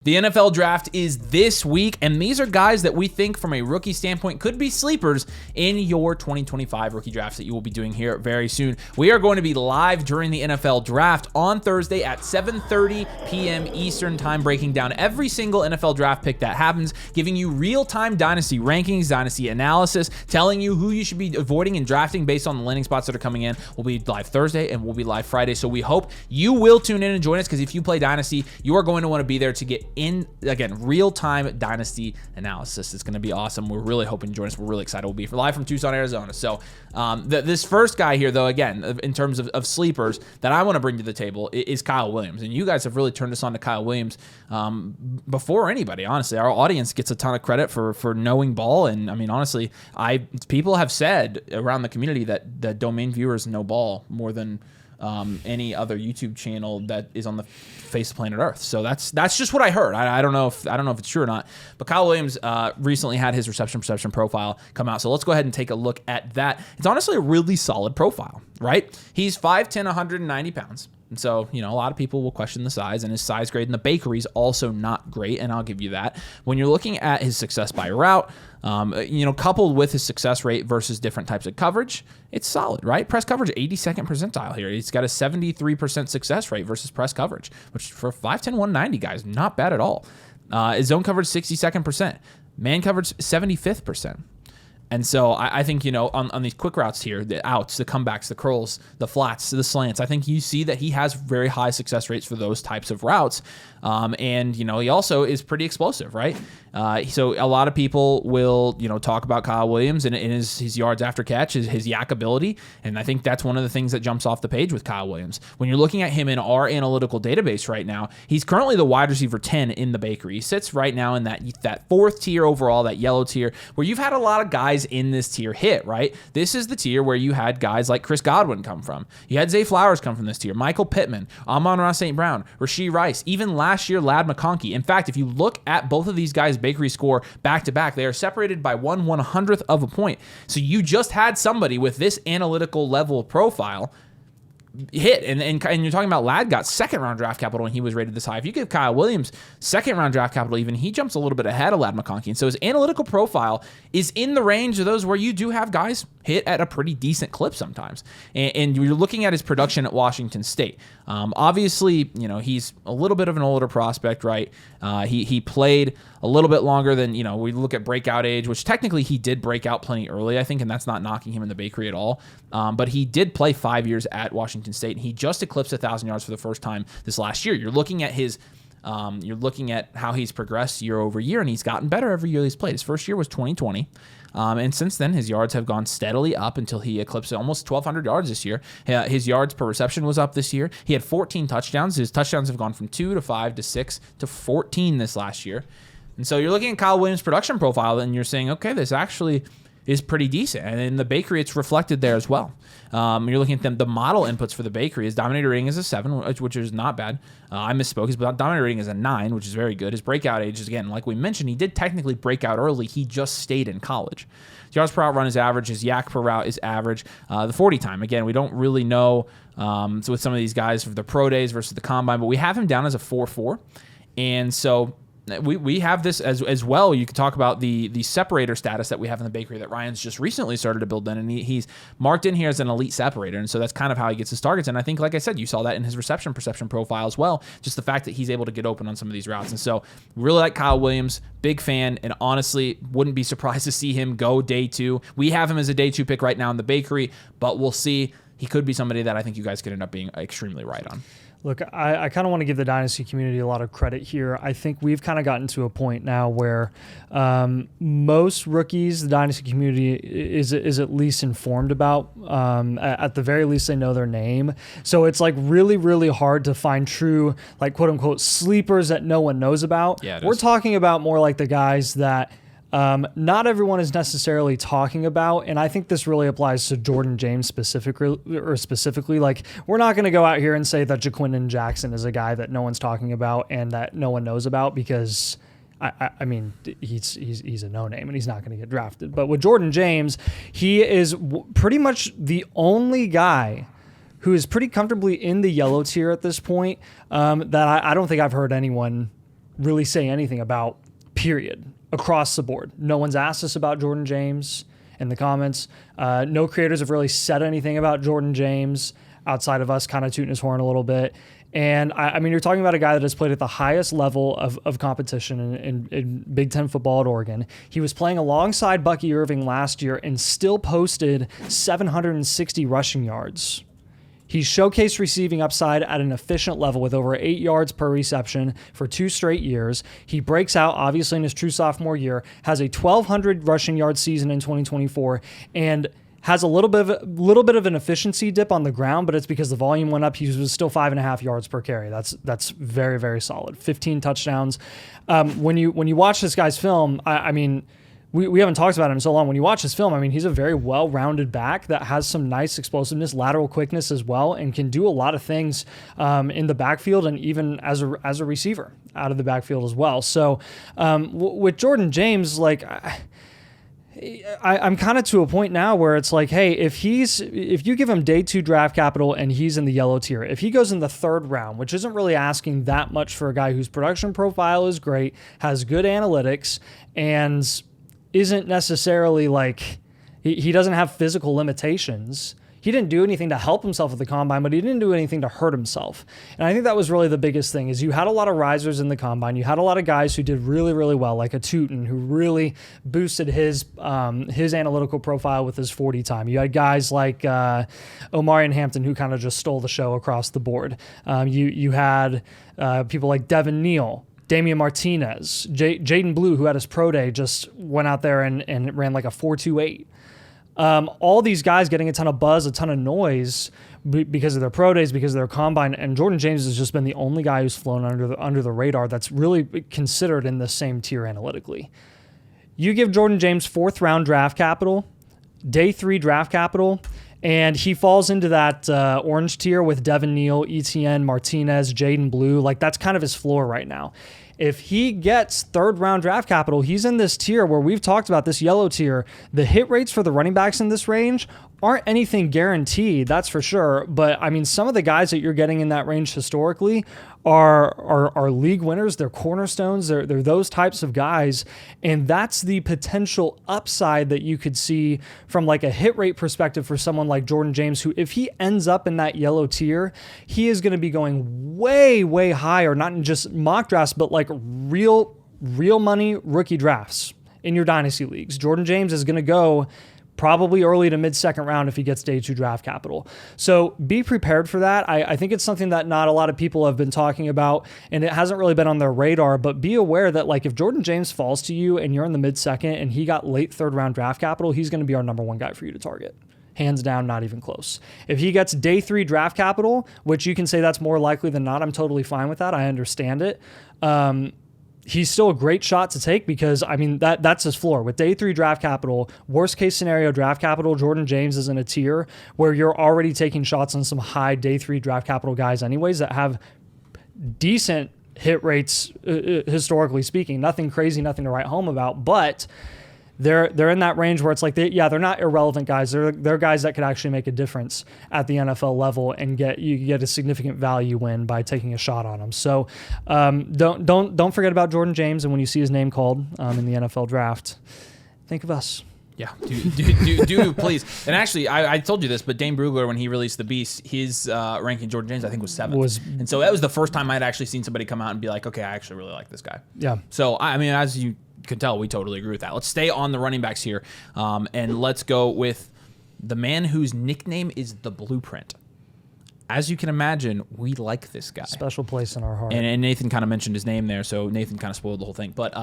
The NFL draft is this week, and these are guys that we think from a rookie standpoint could be sleepers in your 2025 rookie drafts that you will be doing here very soon. We are going to be live during the NFL draft on Thursday at 7:30 p.m. Eastern time, breaking down every single NFL draft pick that happens, giving you real-time Dynasty rankings, Dynasty analysis, telling you who you should be avoiding and drafting based on the landing spots that are coming in. We'll be live Thursday, and we'll be live Friday, so we hope you will tune in and join us, because if you play Dynasty, you are going to want to be there to get in, again, real-time Dynasty analysis. It's going to be awesome. We're really hoping you join us. We're really excited. We'll be live from Tucson, Arizona. So this first guy here, though, again, in terms of sleepers that I want to bring to the table is Kyle Williams. And you guys have really turned us on to Kyle Williams before anybody, honestly. Our audience gets a ton of credit for knowing ball. And, I mean, honestly, people have said around the community that domain viewers know ball more than any other YouTube channel that is on the face of planet Earth. So that's just what I heard. I don't know if it's true or not. But Kyle Williams recently had his reception perception profile come out. So let's go ahead and take a look at that. It's honestly a really solid profile, right? He's 5'10", 190 pounds. And so, a lot of people will question the size, and his size grade in the bakery is also not great, and I'll give you that. When you're looking at his success by route, coupled with his success rate versus different types of coverage, it's solid, right? Press coverage, 82nd percentile here. He's got a 73% success rate versus press coverage, which for 5'10", 190 guys, not bad at all. His zone coverage, 62nd percent. Man coverage, 75th percent. And so I think, on these quick routes here, the outs, the comebacks, the curls, the flats, the slants, I think you see that he has very high success rates for those types of routes. And he also is pretty explosive, right? So a lot of people will, talk about Kyle Williams and his yards after catch, his yak ability. And I think that's one of the things that jumps off the page with Kyle Williams. When you're looking at him in our analytical database right now, he's currently the wide receiver 10 in the bakery. He sits right now in that fourth tier overall, that yellow tier, where you've had a lot of guys in this tier hit, right? This is the tier where you had guys like Chris Godwin come from. You had Zay Flowers come from this tier. Michael Pittman, Amon-Ra St. Brown, Rashee Rice, even last year, Ladd McConkey. In fact, if you look at both of these guys' bakery score back-to-back, they are separated by 1/100th of a point. So you just had somebody with this analytical level of profile hit, and you're talking about Ladd got second-round draft capital when he was rated this high. If you give Kyle Williams second-round draft capital even, he jumps a little bit ahead of Ladd McConkey. And so his analytical profile is in the range of those where you do have guys hit at a pretty decent clip sometimes. And you're looking at his production at Washington State. Obviously, he's a little bit of an older prospect, right? He played a little bit longer than, we look at breakout age, which technically he did break out plenty early, I think, and that's not knocking him in the bakery at all. But he did play 5 years at Washington State, and he just eclipsed 1,000 yards for the first time this last year. You're looking at how he's progressed year over year, and he's gotten better every year he's played. His first year was 2020. And since then, his yards have gone steadily up until he eclipsed almost 1,200 yards this year. His yards per reception was up this year. He had 14 touchdowns. His touchdowns have gone from 2 to 5 to 6 to 14 this last year. And so you're looking at Kyle Williams' production profile, and you're saying, okay, this actually is pretty decent. And in the bakery, it's reflected there as well. You're looking at the model inputs for the bakery. His dominator rating is a 7, which is not bad. I misspoke. His dominator rating is a 9, which is very good. His breakout age is, again, like we mentioned, he did technically break out early. He just stayed in college. His yards per route run is average. His yak per route is average. The 40 time, again, we don't really know. So with some of these guys for the pro days versus the combine, but we have him down as a 4.4. And so we have this as well. You can talk about the separator status that we have in the bakery that Ryan's just recently started to build in, and he's marked in here as an elite separator, and so that's kind of how he gets his targets. And I think, like I said, you saw that in his reception perception profile as well, just the fact that he's able to get open on some of these routes. And so really like Kyle Williams, big fan, and honestly wouldn't be surprised to see him go day 2. We have him as a day 2 pick right now in the bakery, but we'll see. He could be somebody that I think you guys could end up being extremely right on. Look, I kind of want to give the Dynasty community a lot of credit here. I think we've kind of gotten to a point now where most rookies, the Dynasty community is at least informed about. At the very least, they know their name. So it's like really, really hard to find true, like, quote unquote, sleepers that no one knows about. Yeah, we're talking about more like the guys that not everyone is necessarily talking about, and I think this really applies to Jordan James specifically. Like, we're not going to go out here and say that Jaquindon Jackson is a guy that no one's talking about and that no one knows about, because I mean, he's a no-name and he's not going to get drafted. But with Jordan James, he is pretty much the only guy who is pretty comfortably in the yellow tier at this point that I don't think I've heard anyone really say anything about, period, across the board. No one's asked us about Jordan James in the comments. No creators have really said anything about Jordan James outside of us kind of tooting his horn a little bit. And I mean, you're talking about a guy that has played at the highest level of competition in Big Ten football at Oregon. He was playing alongside Bucky Irving last year and still posted 760 rushing yards. He's showcased receiving upside at an efficient level with over 8 yards per reception for 2 straight years. He breaks out, obviously, in his true sophomore year, has a 1,200 rushing yard season in 2024, and has a little bit of an efficiency dip on the ground, but it's because the volume went up. He was still 5.5 yards per carry. That's very, very solid. 15 touchdowns. When you watch this guy's film, I mean, we haven't talked about him in so long. When you watch his film, I mean, he's a very well-rounded back that has some nice explosiveness, lateral quickness as well, and can do a lot of things in the backfield and even as a receiver out of the backfield as well. So with Jordan James, like, I'm kind of to a point now where it's like, hey, if you give him day 2 draft capital and he's in the yellow tier, if he goes in the 3rd round, which isn't really asking that much for a guy whose production profile is great, has good analytics, and isn't necessarily like, he doesn't have physical limitations. He didn't do anything to help himself at the combine, but he didn't do anything to hurt himself. And I think that was really the biggest thing, is you had a lot of risers in the combine. You had a lot of guys who did really, really well, like a Tootin, who really boosted his analytical profile with his 40 time. You had guys like Omarion Hampton, who kind of just stole the show across the board. You had people like Devin Neal, Damian Martinez, Jaden Blue, who had his pro day, just went out there and ran like a 4.28. All these guys getting a ton of buzz, a ton of noise because of their pro days, because of their combine, and Jordan James has just been the only guy who's flown under the radar that's really considered in the same tier analytically. You give Jordan James 4th round draft capital, day 3 draft capital, and he falls into that orange tier with Devin Neal, ETN, Martinez, Jaden Blue. Like, that's kind of his floor right now. If he gets 3rd round draft capital, he's in this tier where we've talked about, this yellow tier. The hit rates for the running backs in this range aren't anything guaranteed, that's for sure. But I mean, some of the guys that you're getting in that range historically are league winners. They're cornerstones. They're those types of guys. And that's the potential upside that you could see from like a hit rate perspective for someone like Jordan James, who, if he ends up in that yellow tier, he is going to be going way, way higher, not in just mock drafts, but like real money rookie drafts in your dynasty leagues. Jordan James is going to go probably early to mid-2nd round if he gets day 2 draft capital. So be prepared for that. I think it's something that not a lot of people have been talking about, and it hasn't really been on their radar, but be aware that, like, if Jordan James falls to you and you're in the mid-2nd and he got late 3rd round draft capital, he's going to be our number 1 guy for you to target. Hands down, not even close. If he gets day 3 draft capital, which you can say that's more likely than not, I'm totally fine with that. I understand it. He's still a great shot to take, because, I mean, that's his floor. With day 3 draft capital, worst case scenario draft capital, Jordan James is in a tier where you're already taking shots on some high day 3 draft capital guys anyways that have decent hit rates, historically speaking. Nothing crazy, nothing to write home about, but they're in that range where it's like, they're not irrelevant guys. They're guys that could actually make a difference at the NFL level and get a significant value win by taking a shot on them. So don't forget about Jordan James, and when you see his name called in the NFL draft, think of us. Yeah, do please. And actually, I told you this, but Dane Brugler, when he released the Beast, his ranking Jordan James, I think, was 7th. And so that was the first time I'd actually seen somebody come out and be like, okay, I actually really like this guy. Yeah. So, I mean, as you can tell, we totally agree with that. Let's stay on the running backs here, and let's go with the man whose nickname is the Blueprint. As you can imagine, we like this guy. Special place in our heart. And Nathan kind of mentioned his name there, so Nathan kind of spoiled the whole thing. But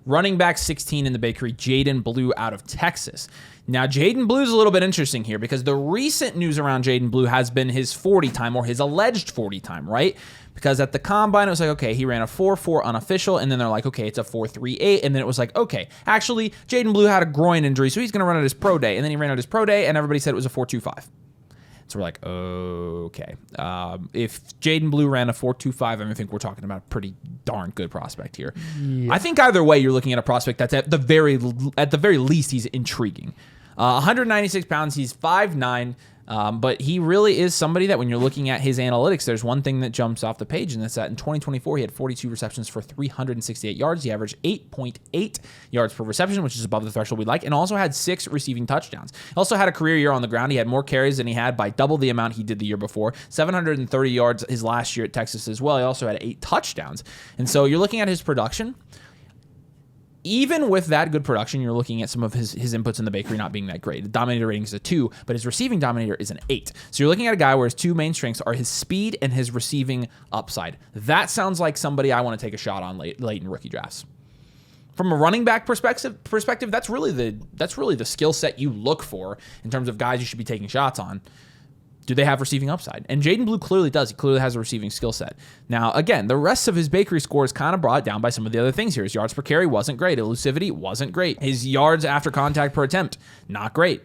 running back 16 in the bakery, Jaden Blue out of Texas. Now, Jaden Blue is a little bit interesting here, because the recent news around Jaden Blue has been his 40 time, or his alleged 40 time, right? Because at the combine, it was like, okay, he ran a 4.4 unofficial, and then they're like, okay, it's a 4.38, and then it was like, okay, actually, Jaden Blue had a groin injury, so he's going to run at his pro day, and then he ran at his pro day, and everybody said it was a 4.25. So we're like, okay. If Jaden Blue ran a 4.25, I think we're talking about a pretty darn good prospect here. Yeah. I think either way, you're looking at a prospect that's at the very least, he's intriguing. 196 pounds, he's 5'9", But he really is somebody that when you're looking at his analytics, there's one thing that jumps off the page, and that's that in 2024, he had 42 receptions for 368 yards. He averaged 8.8 yards per reception, which is above the threshold we like, and also had 6 receiving touchdowns. He also had a career year on the ground. He had more carries than he had by double the amount he did the year before. 730 yards his last year at Texas as well. He also had 8 touchdowns. And so you're looking at his production. Even with that good production, you're looking at some of his inputs in the bakery not being that great. The dominator rating is a 2, but his receiving dominator is an 8. So you're looking at a guy where his 2 main strengths are his speed and his receiving upside. That sounds like somebody I want to take a shot on late in rookie drafts. From a running back perspective, that's really the skill set you look for in terms of guys you should be taking shots on. Do they have receiving upside? And Jaden Blue clearly does. He clearly has a receiving skill set. Now, again, the rest of his bakery score is kind of brought down by some of the other things here. His yards per carry wasn't great. Elusivity wasn't great. His yards after contact per attempt, not great.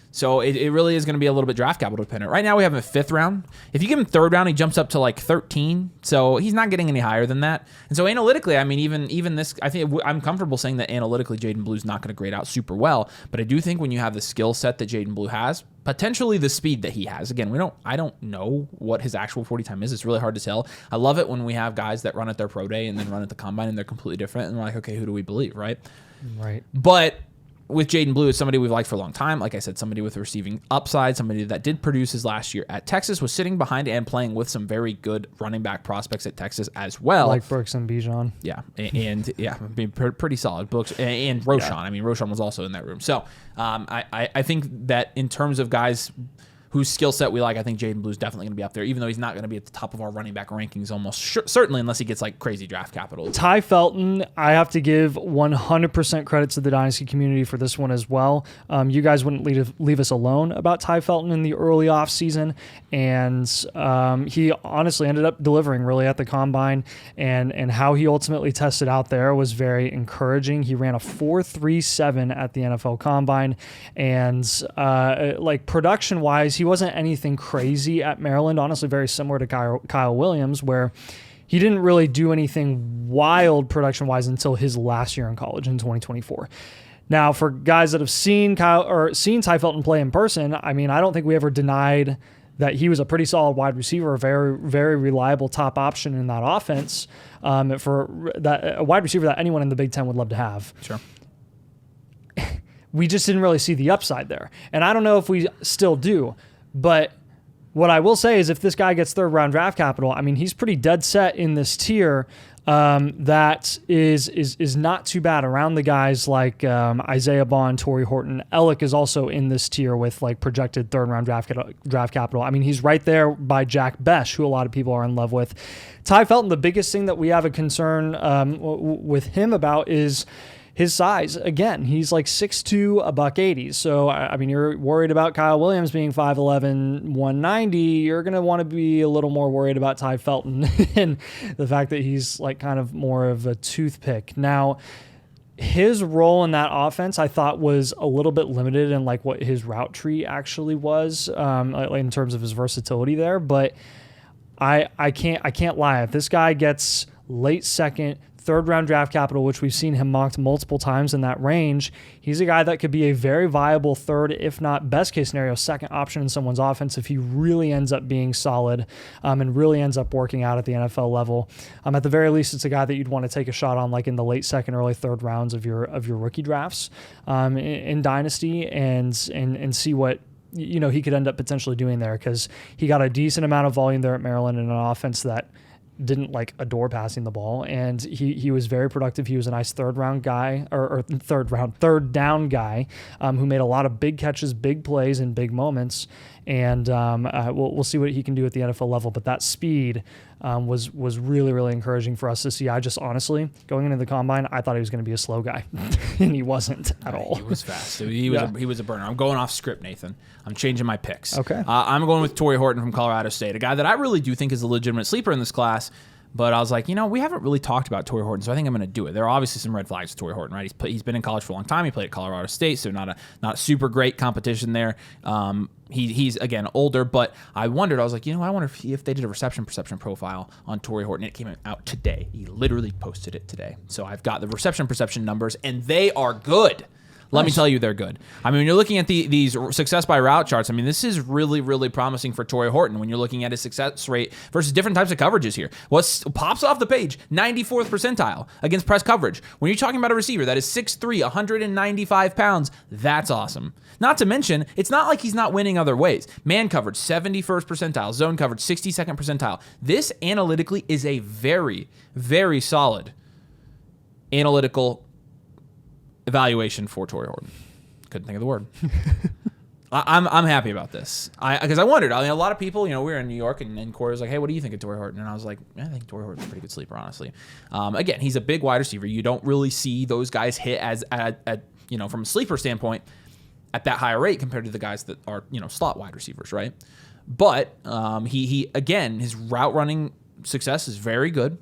So it really is going to be a little bit draft capital dependent. Right now we have him at 5th round. If you give him 3rd round, he jumps up to like 13. So he's not getting any higher than that. And so analytically, I mean, even this, I think I'm comfortable saying that analytically Jaden Blue's not going to grade out super well. But I do think when you have the skill set that Jaden Blue has, potentially the speed that he has. Again, I don't know what his actual 40 time is. It's really hard to tell. I love it when we have guys that run at their pro day and then run at the combine and they're completely different. And we're like, okay, who do we believe, right? Right. But with Jaden Blue, is somebody we've liked for a long time. Like I said, somebody with a receiving upside, somebody that did produce his last year at Texas, was sitting behind and playing with some very good running back prospects at Texas as well. Like Brooks and Bijan. Yeah, and yeah, pretty solid. Brooks and Roshan. Yeah. I mean, Roshan was also in that room. So I think that in terms of guys whose skill set we like, I think Jaden Blue is definitely going to be up there, even though he's not going to be at the top of our running back rankings almost certainly unless he gets like crazy draft capital. Ty Felton, I have to give 100% credit to the Dynasty community for this one as well. You guys wouldn't leave us alone about Ty Felton in the early offseason, and he honestly ended up delivering really at the combine, and how he ultimately tested out there was very encouraging. He ran a 4.37 at the NFL combine, and like production-wise, he wasn't anything crazy at Maryland, honestly very similar to Kyle Williams, where he didn't really do anything wild production-wise until his last year in college in 2024. Now, for guys that have seen Ty Felton play in person, I mean, I don't think we ever denied that he was a pretty solid wide receiver, a very, very reliable top option in that offense, for that a wide receiver that anyone in the Big Ten would love to have. Sure. We just didn't really see the upside there. And I don't know if we still do, but what I will say is if this guy gets 3rd round draft capital, I mean, he's pretty dead set in this tier that is not too bad around the guys like Isaiah Bond, Torrey Horton. Ellick is also in this tier with like projected 3rd round draft capital. I mean, he's right there by Jack Besh, who a lot of people are in love with. Ty Felton, the biggest thing that we have a concern with him about is his size. Again, he's like 6'2", $180. So, I mean, you're worried about Kyle Williams being 5'11", 190. You're going to want to be a little more worried about Ty Felton and the fact that he's like kind of more of a toothpick. Now, his role in that offense, I thought, was a little bit limited in like what his route tree actually was in terms of his versatility there. But I can't lie. If this guy gets late 2nd, 3rd round draft capital, which we've seen him mocked multiple times in that range, he's a guy that could be a very viable 3rd, if not best case scenario, 2nd option in someone's offense if he really ends up being solid and really ends up working out at the NFL level. At the very least, it's a guy that you'd want to take a shot on like in the late 2nd, early 3rd rounds of your rookie drafts in Dynasty and see what he could end up potentially doing there, because he got a decent amount of volume there at Maryland in an offense that didn't like adore passing the ball, and he was very productive. He was a nice 3rd round guy or 3rd down guy who made a lot of big catches, big plays in big moments, and we'll see what he can do at the NFL level. But that speed was really, really encouraging for us to see. I just honestly, going into the combine, I thought he was going to be a slow guy, and he wasn't at all. He was fast. He was a burner. I'm going off script, Nathan. I'm changing my picks. Okay. I'm going with Torrey Horton from Colorado State, a guy that I really do think is a legitimate sleeper in this class. But I was like, we haven't really talked about Torrey Horton, so I think I'm going to do it. There are obviously some red flags with Torrey Horton, right? He's been in college for a long time. He played at Colorado State, so not a super great competition there. He's again older, but I wondered. I was like, I wonder if they did a reception perception profile on Torrey Horton. It came out today. He literally posted it today. So I've got the reception perception numbers, and they are good. Let me tell you, they're good. I mean, when you're looking at these success by route charts, I mean, this is really, really promising for Torrey Horton when you're looking at his success rate versus different types of coverages here. What pops off the page, 94th percentile against press coverage. When you're talking about a receiver that is 6'3", 195 pounds, that's awesome. Not to mention, it's not like he's not winning other ways. Man coverage, 71st percentile. Zone coverage, 62nd percentile. This analytically is a very, very solid analytical evaluation for Torrey Horton. Couldn't think of the word. I'm happy about this. Because I wondered. I mean, a lot of people, we were in New York, and Corey was like, "Hey, what do you think of Torrey Horton?" And I was like, "I think Torrey Horton's a pretty good sleeper, honestly." Again, he's a big wide receiver. You don't really see those guys hit as from a sleeper standpoint at that higher rate compared to the guys that are slot wide receivers, right? But he again, his route running success is very good.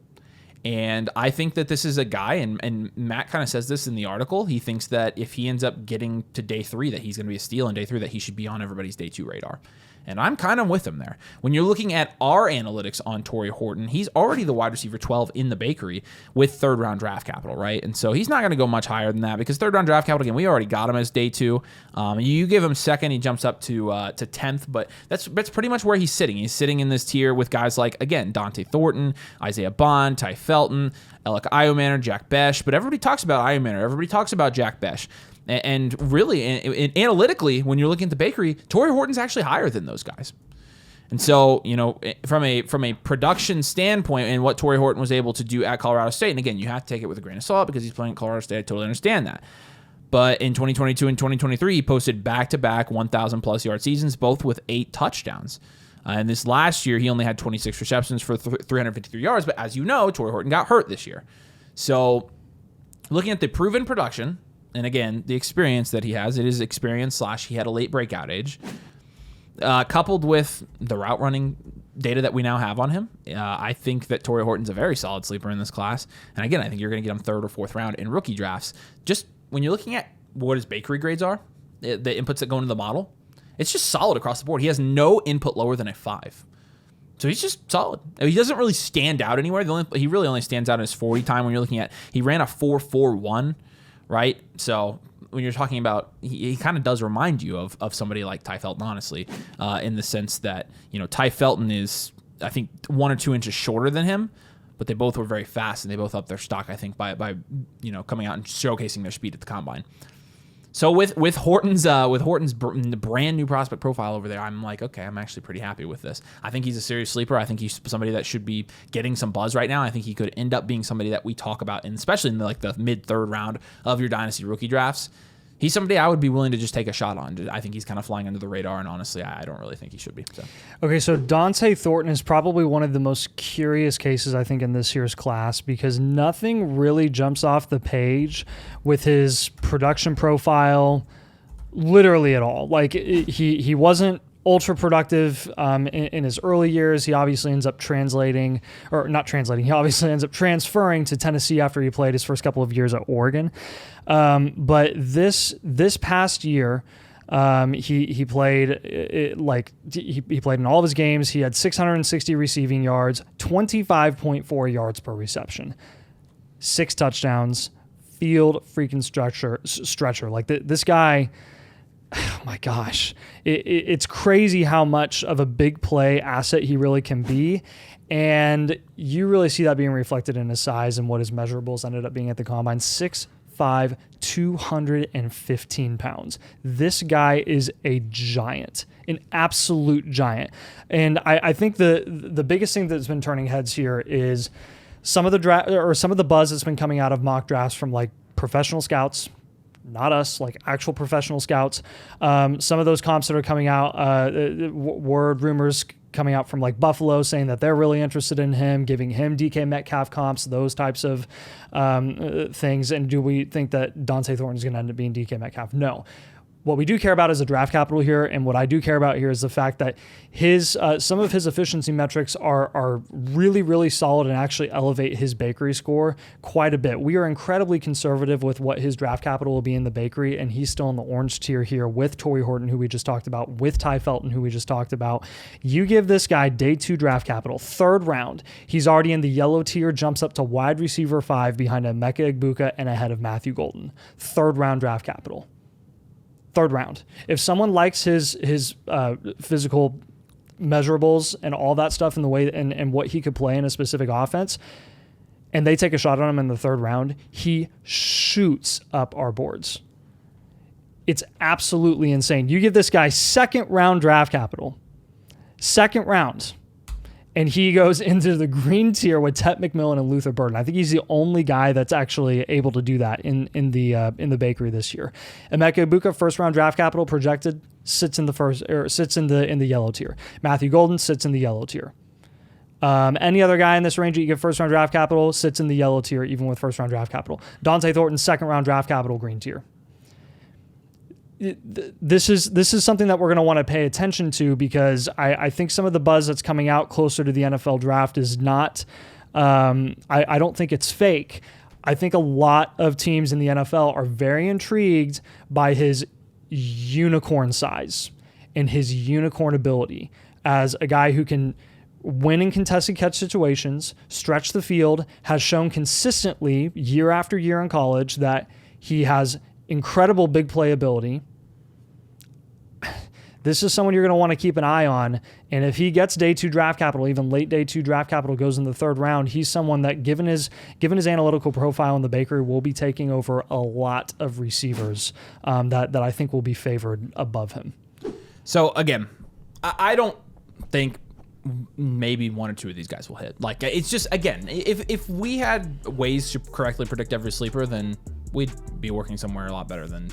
And I think that this is a guy, and Matt kind of says this in the article, he thinks that if he ends up getting to day 3, that he's going to be a steal, and day 3 that he should be on everybody's day 2 radar. And I'm kind of with him there. When you're looking at our analytics on Torrey Horton, he's already the wide receiver 12 in the bakery with third-round draft capital, right? And so he's not going to go much higher than that because third-round draft capital, again, we already got him as day 2. You give him second, he jumps up to 10th, but that's pretty much where he's sitting. He's sitting in this tier with guys like, again, Dante Thornton, Isaiah Bond, Ty Felton, Alec Iomanner, Jack Besh, but everybody talks about Iomanner. Everybody talks about Jack Besh. And really, analytically, when you're looking at the bakery, Torrey Horton's actually higher than those guys. And so, from a production standpoint and what Torrey Horton was able to do at Colorado State, and again, you have to take it with a grain of salt because he's playing at Colorado State. I totally understand that. But in 2022 and 2023, he posted back-to-back 1,000-plus yard seasons, both with 8 touchdowns. And this last year, he only had 26 receptions for 353 yards. But as you know, Torrey Horton got hurt this year. So looking at the proven production, and again, the experience that he has, it is experience / he had a late breakout age, coupled with the route running data that we now have on him, I think that Torrey Horton's a very solid sleeper in this class. And again, I think you're going to get him 3rd or 4th round in rookie drafts. Just when you're looking at what his bakery grades are, the inputs that go into the model, it's just solid across the board. He has no input lower than a 5. So he's just solid. He doesn't really stand out anywhere. He really only stands out in his 40 time when you're looking at, he ran a 4.41, right? So when you're talking about, he kind of does remind you of somebody like Ty Felton, honestly, in the sense that, Ty Felton is, I think, 1 or 2 inches shorter than him, but they both were very fast, and they both upped their stock, I think, by coming out and showcasing their speed at the combine. So with Horton's brand new prospect profile over there, I'm like, okay, I'm actually pretty happy with this. I think he's a serious sleeper. I think he's somebody that should be getting some buzz right now. I think he could end up being somebody that we talk about, and especially in the mid-3rd round of your Dynasty rookie drafts. He's somebody I would be willing to just take a shot on. I think he's kind of flying under the radar, and honestly, I don't really think he should be. So. Okay, so Dante Thornton is probably one of the most curious cases, I think, in this year's class because nothing really jumps off the page with his production profile literally at all. Like, he wasn't ultra productive in his early years. He obviously ends up he obviously ends up transferring to Tennessee after he played his first couple of years at Oregon. But this past year, he played he played in all of his games. He had 660 receiving yards, 25.4 yards per reception, 6 touchdowns, field freaking stretcher. Like this guy. Oh my gosh, it's crazy how much of a big play asset he really can be. And you really see that being reflected in his size and what his measurables ended up being at the combine. 6'5", 215 pounds. This guy is a giant, an absolute giant. And I think the biggest thing that's been turning heads here is some of the buzz that's been coming out of mock drafts from like professional scouts, not us, like actual professional scouts. Some of those comps that are coming out, word rumors coming out from like Buffalo saying that they're really interested in him, giving him DK Metcalf comps, those types of things. And do we think that Dante Thornton is going to end up being DK Metcalf? No. What we do care about is the draft capital here, and what I do care about here is the fact that his some of his efficiency metrics are really, really solid and actually elevate his bakery score quite a bit. We are incredibly conservative with what his draft capital will be in the bakery, and he's still in the orange tier here with Torrey Horton, who we just talked about, with Ty Felton, who we just talked about. You give this guy day 2 draft capital, 3rd round. He's already in the yellow tier, jumps up to wide receiver 5 behind Emeka Egbuka and ahead of Matthew Golden. 3rd round draft capital. third round. If someone likes his physical measurables and all that stuff in the way and what he could play in a specific offense, and they take a shot on him in the third round, he shoots up our boards. It's absolutely insane. You give this guy second round draft capital, second round, and he goes into the green tier with Tet McMillan and Luther Burden. I think he's the only guy that's actually able to do that in the bakery this year. Emeka Egbuka, first round draft capital projected, sits in the yellow tier. Matthew Golden sits in the yellow tier. Any other guy in this range that you give first round draft capital sits in the yellow tier, even with first round draft capital. Dante Thornton, second round draft capital, green tier. This is something that we're going to want to pay attention to, because I think some of the buzz that's coming out closer to the NFL draft is not, I don't think it's fake. I think a lot of teams in the NFL are very intrigued by his unicorn size and his unicorn ability as a guy who can win in contested catch situations, stretch the field, has shown consistently year after year in college that he has incredible big play ability. This is someone you're going to want to keep an eye on. And if he gets day 2 draft capital, even late day 2 draft capital, goes in the third round, he's someone that, given his analytical profile in the bakery, will be taking over a lot of receivers that I think will be favored above him. So again, I don't think maybe 1 or 2 of these guys will hit. Like, it's just, again, if we had ways to correctly predict every sleeper, then we'd be working somewhere a lot better than,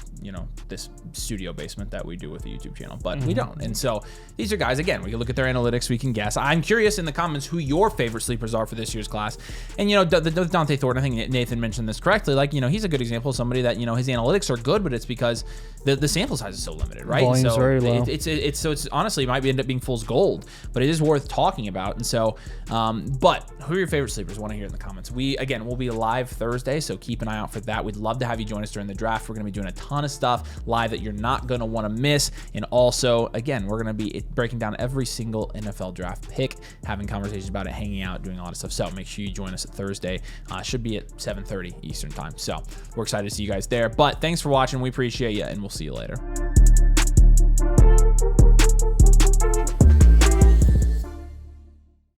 this studio basement that we do with the YouTube channel, but we don't. And so these are guys, again, we can look at their analytics, we can guess. I'm curious in the comments who your favorite sleepers are for this year's class. And, the Dante Thornton, I think Nathan mentioned this correctly. Like, he's a good example of somebody that, his analytics are good, but it's because the sample size is so limited, right? Volume's very low. It's honestly, it might end up being fool's gold, but it is worth talking about. And so, but who are your favorite sleepers? Want to hear in the comments. We'll be live Thursday, so keep an eye out for that. We'd love to have you join us during the draft. We're going to be doing a ton of stuff live that you're not going to want to miss. And also, again, we're going to be breaking down every single NFL draft pick, having conversations about it, hanging out, doing a lot of stuff. So make sure you join us at Thursday. Should be at 7:30 Eastern time. So we're excited to see you guys there. But thanks for watching. We appreciate you, and we'll see you later.